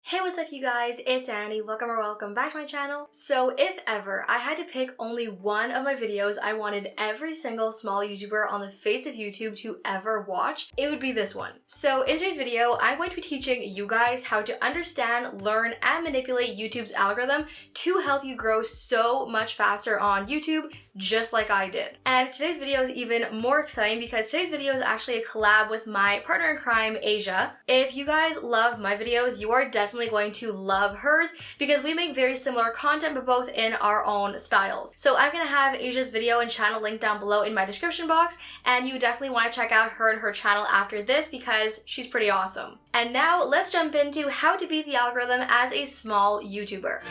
Hey, what's up you guys? It's Annie. Welcome back to my channel. So if ever I had to pick only one of my videos I wanted every single small YouTuber on the face of YouTube to ever watch, it would be this one. So in today's video, I'm going to be teaching you guys how to understand, learn, and manipulate YouTube's algorithm to help you grow so much faster on YouTube, just like I did. And today's video is even more exciting because today's video is actually a collab with my partner in crime, Asia. If you guys love my videos, you are definitely going to love hers because we make very similar content but both in our own styles. So I'm gonna have Asia's video and channel linked down below in my description box, and you definitely want to check out her and her channel after this because she's pretty awesome. And now let's jump into how to beat the algorithm as a small YouTuber.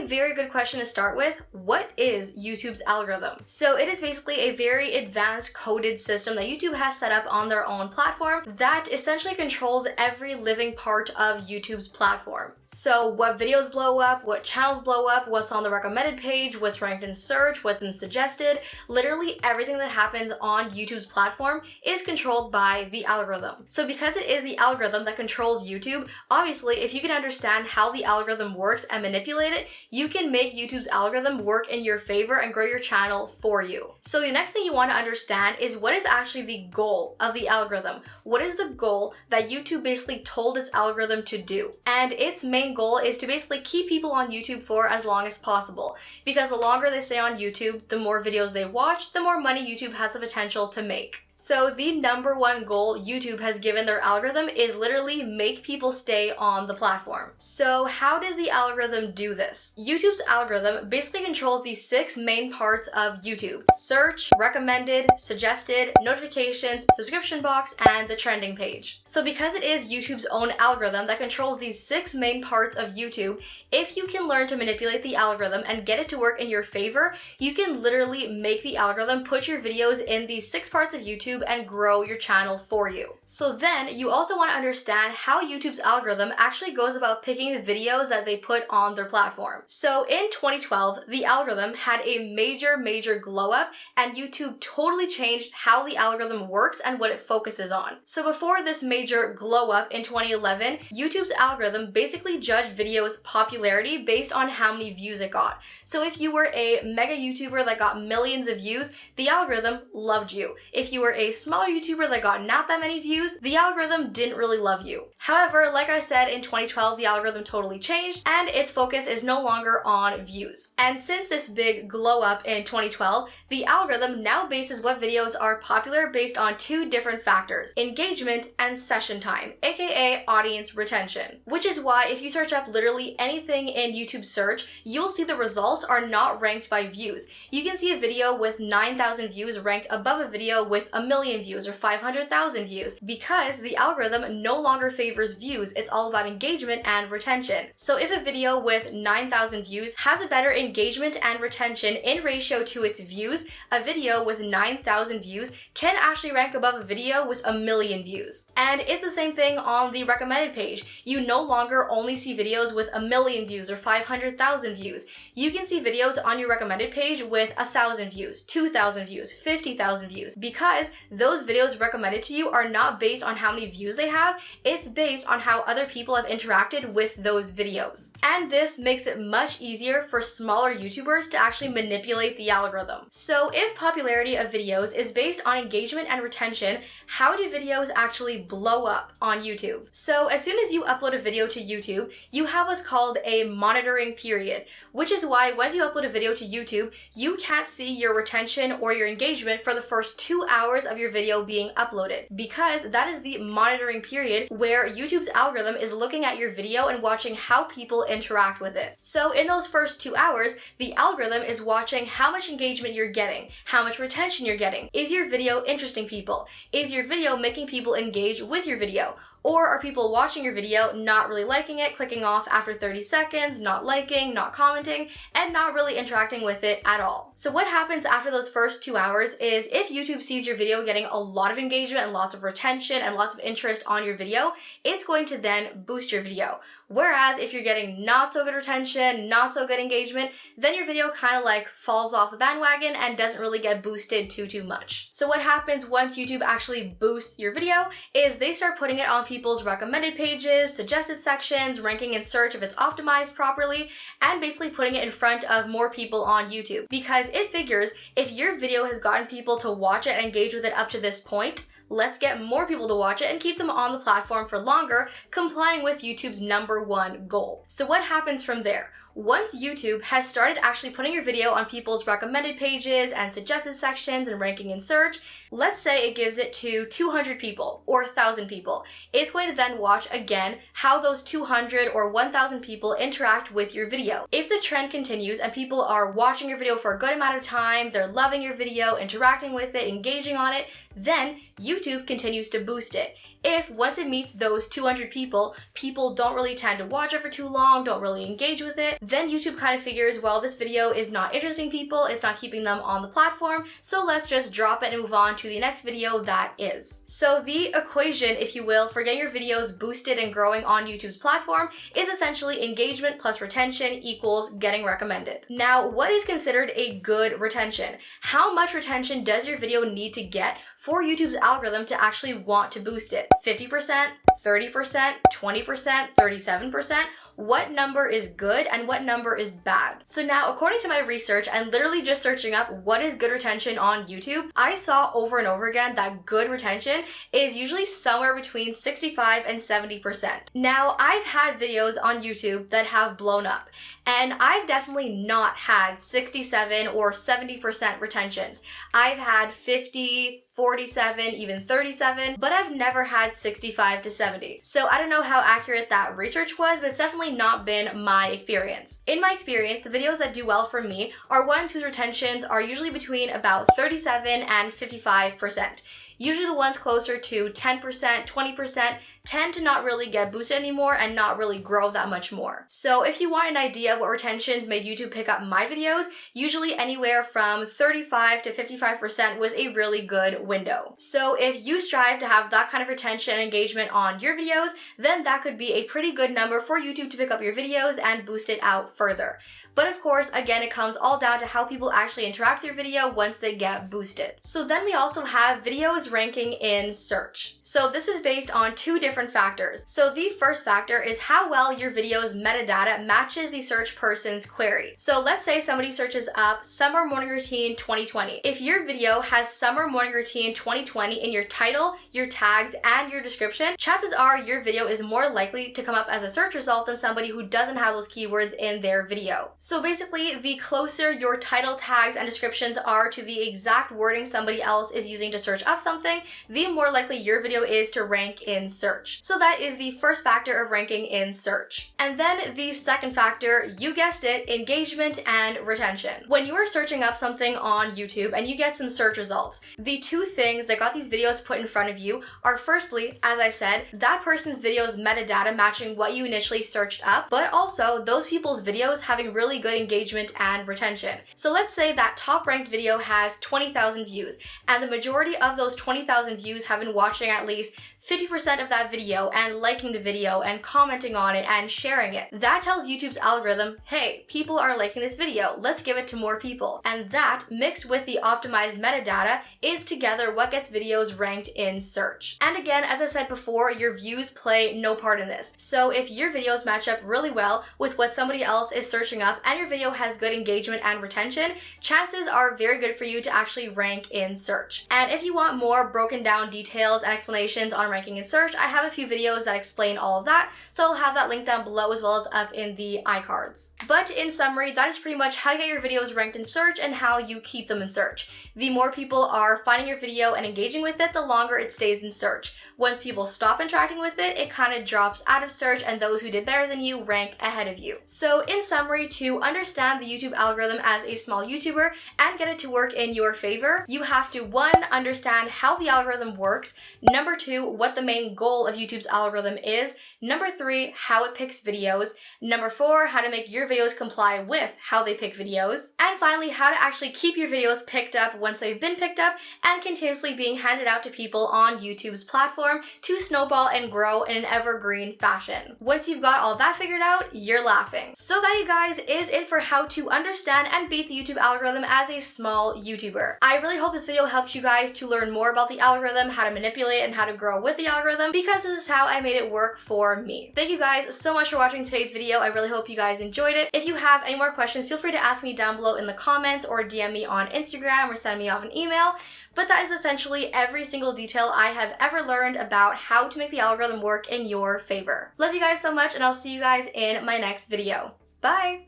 Very good question to start with. What is YouTube's algorithm? So it is basically a very advanced coded system that YouTube has set up on their own platform that essentially controls every living part of YouTube's platform. So what videos blow up, what channels blow up, what's on the recommended page, what's ranked in search, what's in suggested, literally everything that happens on YouTube's platform is controlled by the algorithm. So because it is the algorithm that controls YouTube, obviously if you can understand how the algorithm works and manipulate it, you can make YouTube's algorithm work in your favor and grow your channel for you. So the next thing you want to understand is what is actually the goal of the algorithm. What is the goal that YouTube basically told its algorithm to do? And its main goal is to basically keep people on YouTube for as long as possible. Because the longer they stay on YouTube, the more videos they watch, the more money YouTube has the potential to make. So the number one goal YouTube has given their algorithm is literally make people stay on the platform. So how does the algorithm do this? YouTube's algorithm basically controls the 6 main parts of YouTube: search, recommended, suggested, notifications, subscription box, and the trending page. So because it is YouTube's own algorithm that controls these 6 main parts of YouTube, if you can learn to manipulate the algorithm and get it to work in your favor, you can literally make the algorithm put your videos in these 6 parts of YouTube and grow your channel for you. So then you also want to understand how YouTube's algorithm actually goes about picking the videos that they put on their platform. So in 2012, the algorithm had a major glow up and YouTube totally changed how the algorithm works and what it focuses on. So before this major glow up in 2011, YouTube's algorithm basically judged videos' popularity based on how many views it got. So if you were a mega YouTuber that got millions of views, the algorithm loved you. If you were a smaller YouTuber that got not that many views, the algorithm didn't really love you. However, like I said, in 2012, the algorithm totally changed and its focus is no longer on views. And since this big glow up in 2012, the algorithm now bases what videos are popular based on 2 different factors: engagement and session time, aka audience retention. Which is why if you search up literally anything in YouTube search, you'll see the results are not ranked by views. You can see a video with 9,000 views ranked above a video with 1 million views or 500,000 views because the algorithm no longer favors views. It's all about engagement and retention. So if a video with 9,000 views has a better engagement and retention in ratio to its views, a video with 9,000 views can actually rank above a video with 1 million views. And it's the same thing on the recommended page. You no longer only see videos with 1 million views or 500,000 views. You can see videos on your recommended page with 1,000 views, 2,000 views, 50,000 views because those videos recommended to you are not based on how many views they have, it's based on how other people have interacted with those videos. And this makes it much easier for smaller YouTubers to actually manipulate the algorithm. So if popularity of videos is based on engagement and retention, how do videos actually blow up on YouTube? So as soon as you upload a video to YouTube, you have what's called a monitoring period, which is why once you upload a video to YouTube, you can't see your retention or your engagement for the first 2 hours of your video being uploaded, because that is the monitoring period where YouTube's algorithm is looking at your video and watching how people interact with it. So in those first 2 hours, the algorithm is watching how much engagement you're getting, how much retention you're getting. Is your video interesting people? Is your video making people engage with your video? Or are people watching your video, not really liking it, clicking off after 30 seconds, not liking, not commenting, and not really interacting with it at all? So what happens after those first 2 hours is if YouTube sees your video getting a lot of engagement and lots of retention and lots of interest on your video, it's going to then boost your video. Whereas if you're getting not so good retention, not so good engagement, then your video kind of like falls off the bandwagon and doesn't really get boosted too much. So what happens once YouTube actually boosts your video is they start putting it on people's recommended pages, suggested sections, ranking in search if it's optimized properly, and basically putting it in front of more people on YouTube. Because it figures if your video has gotten people to watch it and engage with it up to this point, let's get more people to watch it and keep them on the platform for longer, complying with YouTube's #1 goal. So what happens from there? Once YouTube has started actually putting your video on people's recommended pages and suggested sections and ranking in search, let's say it gives it to 200 people or 1,000 people. It's going to then watch again how those 200 or 1,000 people interact with your video. If the trend continues and people are watching your video for a good amount of time, they're loving your video, interacting with it, engaging on it, then YouTube continues to boost it. If once it meets those 200 people, people don't really tend to watch it for too long, don't really engage with it, then YouTube kind of figures, well, this video is not interesting people, it's not keeping them on the platform, so let's just drop it and move on to the next video that is. So the equation, if you will, for getting your videos boosted and growing on YouTube's platform is essentially engagement plus retention equals getting recommended. Now, what is considered a good retention? How much retention does your video need to get for YouTube's algorithm to actually want to boost it? 50%, 30%, 20%, 37%? What number is good and what number is bad? So now, according to my research and literally just searching up what is good retention on YouTube, I saw over and over again that good retention is usually somewhere between 65 and 70%. Now, I've had videos on YouTube that have blown up, and I've definitely not had 67 or 70% retentions. I've had 50, 47, even 37, but I've never had 65 to 70. So I don't know how accurate that research was, but it's definitely not been my experience. In my experience, the videos that do well for me are ones whose retentions are usually between about 37 and 55%. Usually the ones closer to 10%, 20% tend to not really get boosted anymore and not really grow that much more. So if you want an idea of what retentions made YouTube pick up my videos, usually anywhere from 35 to 55% was a really good window. So if you strive to have that kind of retention and engagement on your videos, then that could be a pretty good number for YouTube to pick up your videos and boost it out further. But of course, again, it comes all down to how people actually interact with your video once they get boosted. So then we also have videos ranking in search. So this is based on two different factors. So the first factor is how well your video's metadata matches the search person's query. So let's say somebody searches up summer morning routine 2020. If your video has summer morning routine 2020 in your title, your tags, and your description, chances are your video is more likely to come up as a search result than somebody who doesn't have those keywords in their video. So basically, the closer your title, tags, and descriptions are to the exact wording somebody else is using to search up something, the more likely your video is to rank in search. So that is the first factor of ranking in search. And then the second factor, you guessed it, engagement and retention. When you are searching up something on YouTube and you get some search results, the two things that got these videos put in front of you are firstly, as I said, that person's video's metadata matching what you initially searched up, but also those people's videos having really good engagement and retention. So let's say that top ranked video has 20,000 views and the majority of those 20,000 views have been watching at least 50% of that video and liking the video and commenting on it and sharing it. That tells YouTube's algorithm, hey, people are liking this video, let's give it to more people. And that, mixed with the optimized metadata, is together what gets videos ranked in search. And again, as I said before, your views play no part in this. So if your videos match up really well with what somebody else is searching up and your video has good engagement and retention, chances are very good for you to actually rank in search. And if you want more broken down details and explanations on ranking in search, I have a few videos that explain all of that, so I'll have that link down below as well as up in the iCards. But in summary, that is pretty much how you get your videos ranked in search and how you keep them in search. The more people are finding your video and engaging with it, the longer it stays in search. Once people stop interacting with it, it kind of drops out of search and those who did better than you rank ahead of you. So in summary, to understand the YouTube algorithm as a small YouTuber and get it to work in your favor, you have to 1. Understand how the algorithm works. Number 2, what the main goal of YouTube's algorithm is. Number 3, how it picks videos. Number 4, how to make your videos comply with how they pick videos. And finally, how to actually keep your videos picked up once they've been picked up and continuously being handed out to people on YouTube's platform to snowball and grow in an evergreen fashion. Once you've got all that figured out, you're laughing. So that, you guys, is it for how to understand and beat the YouTube algorithm as a small YouTuber. I really hope this video helped you guys to learn more about the algorithm, how to manipulate and how to grow with the algorithm, because this is how I made it work for me. Thank you guys so much for watching today's video. I really hope you guys enjoyed it. If you have any more questions, feel free to ask me down below in the comments or DM me on Instagram or send me off an email. But that is essentially every single detail I have ever learned about how to make the algorithm work in your favor. Love you guys so much, and I'll see you guys in my next video. Bye!